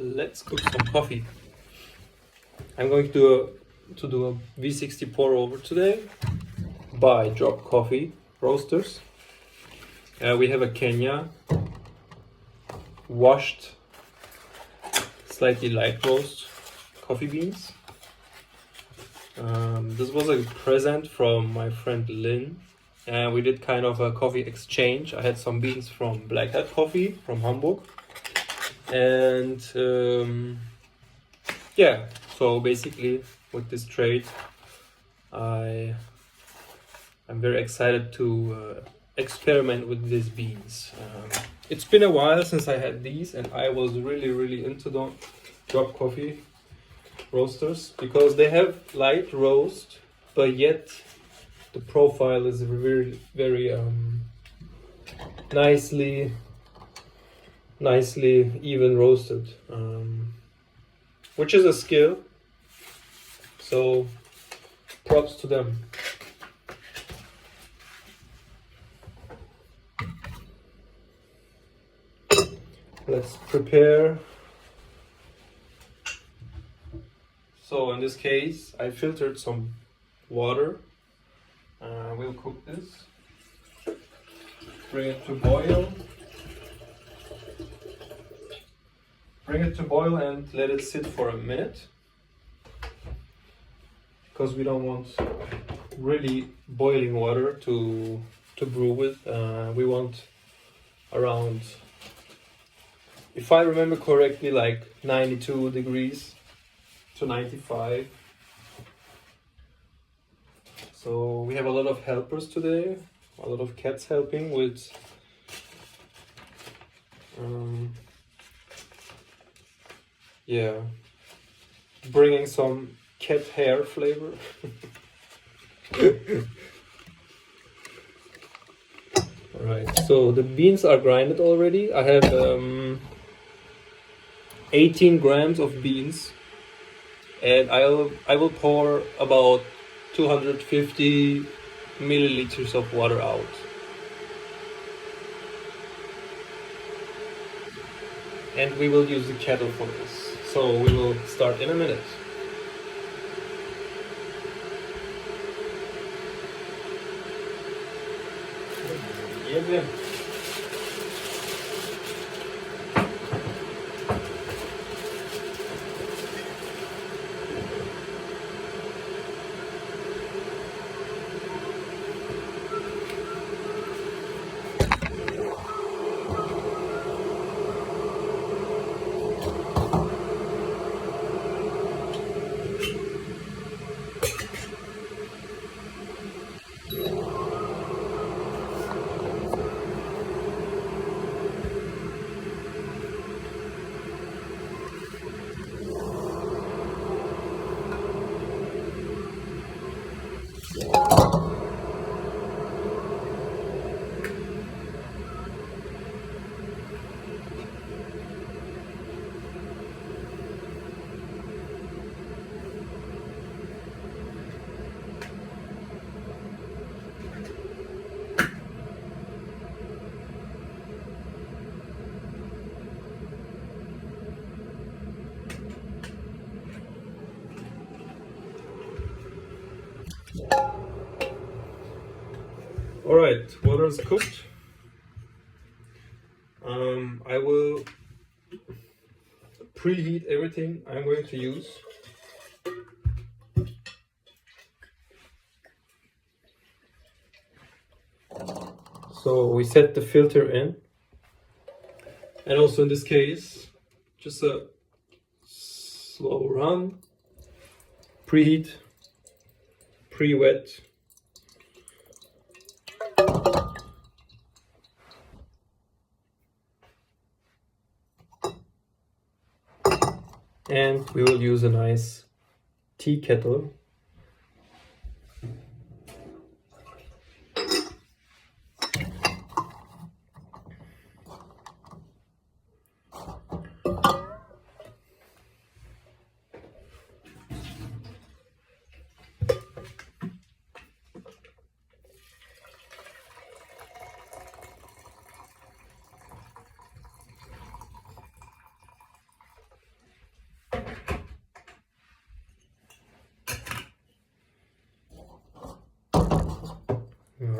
let's cook some coffee. I'm going to do a V60 pour over today by Drop Coffee Roasters. We have a Kenya washed, slightly light roast coffee beans. This was a present from my friend Lynn. We did kind of a coffee exchange. I had some beans from Black Hat Coffee from Hamburg. And yeah, so basically with this trade, I'm very excited to experiment with these beans. It's been a while since I had these, and I was really into the Drop Coffee Roasters because they have light roast, but yet the profile is very nicely even roasted, which is a skill, so props to them. Let's prepare. So in this case I filtered some water. We'll cook this, bring it to boil. Bring it to boil and let it sit for a minute, because we don't want really boiling water to brew with. We want around, if I remember correctly, like 92 degrees to 95. So we have a lot of helpers today, a lot of cats helping with bringing some cat hair flavor. Alright, so the beans are grinded already. I have 18 grams of beans, and I will pour about 250 milliliters of water out. And we will use the kettle for this. So we will start in a minute. Yeah. Alright, water is cooked. I will preheat everything I'm going to use. So we set the filter in, and also in this case, just a slow run, preheat, pre-wet. And we will use a nice tea kettle.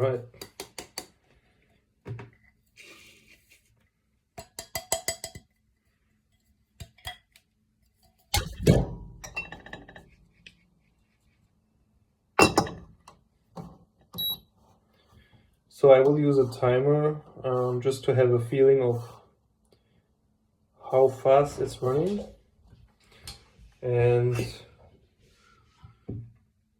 right. So I will use a timer just to have a feeling of how fast it's running. And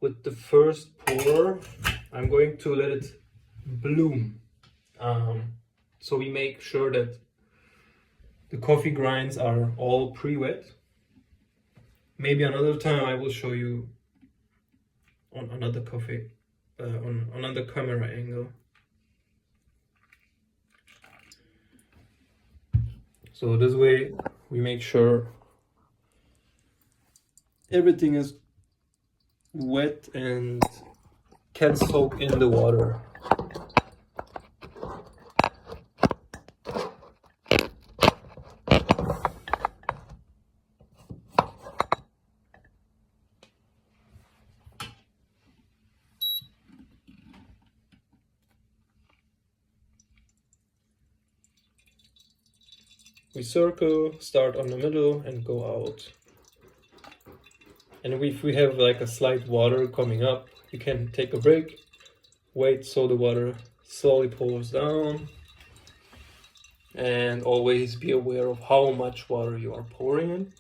with the first pour, I'm going to let it bloom. So we make sure that the coffee grinds are all pre-wet. Maybe another time I will show you on another on another camera angle. So this way we make sure everything is wet and can soak in the water. We circle, start on the middle and go out. And if we have like a slight water coming up, you can take a break, wait so the water slowly pours down, and always be aware of how much water you are pouring in.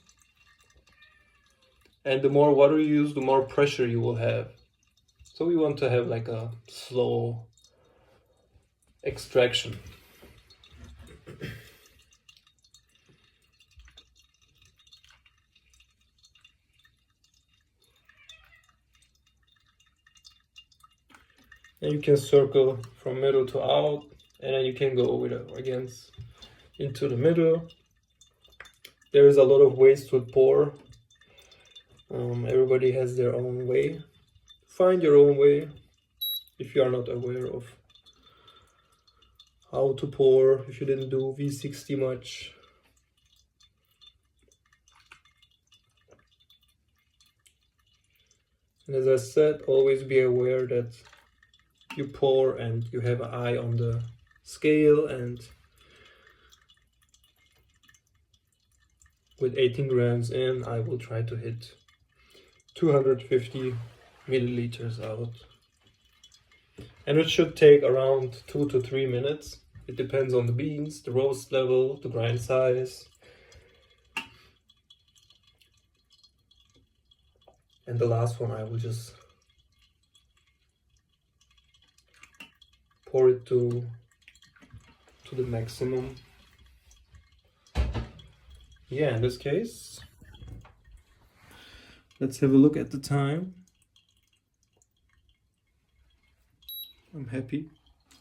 And the more water you use, the more pressure you will have. So we want to have like a slow extraction. And you can circle from middle to out, and then you can go with it against into the middle. There is a lot of ways to pour. Everybody has their own way. Find your own way if you are not aware of how to pour, if you didn't do V60 much. And as I said, always be aware that you pour and you have an eye on the scale, and with 18 grams in, I will try to hit 250 milliliters out. And it should take around 2 to 3 minutes. It depends on the beans, the roast level, the grind size. And the last one I will just pour it to the maximum. Yeah, in this case, let's have a look at the time. I'm happy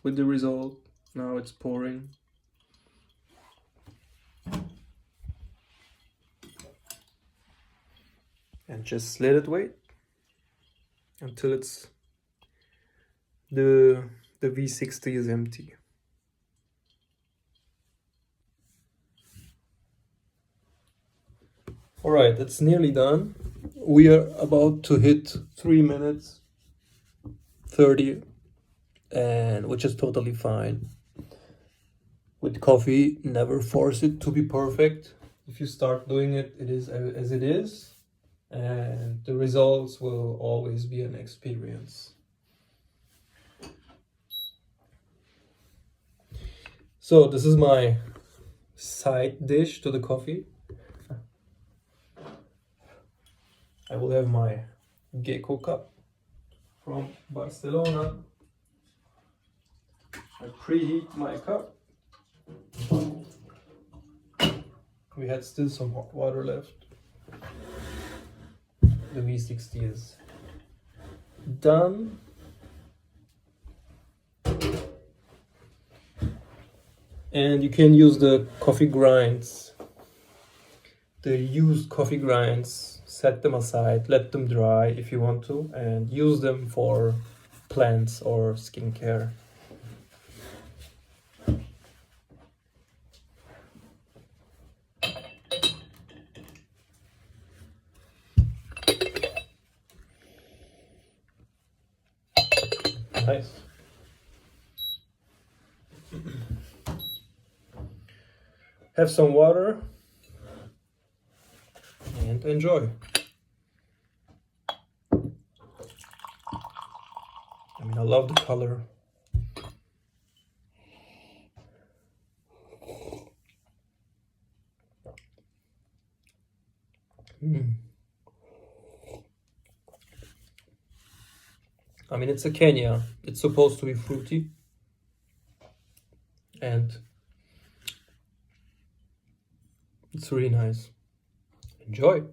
with the result. Now it's pouring. And just let it wait until it's the V60 is empty. All right, it's nearly done. We are about to hit 3 minutes 30, and which is totally fine. With coffee, never force it to be perfect. If you start doing it, it is as it is, and the results will always be an experience. So this is my side dish to the coffee. I will have my Gecko cup from Barcelona. I preheat my cup. We had still some hot water left. The V60 is done. And you can use the coffee grinds, the used coffee grinds, set them aside, let them dry if you want to, and use them for plants or skincare. Nice. have some water, and enjoy. I mean, I love the color. I mean, it's a Kenya. It's supposed to be fruity. And it's really nice. Enjoy.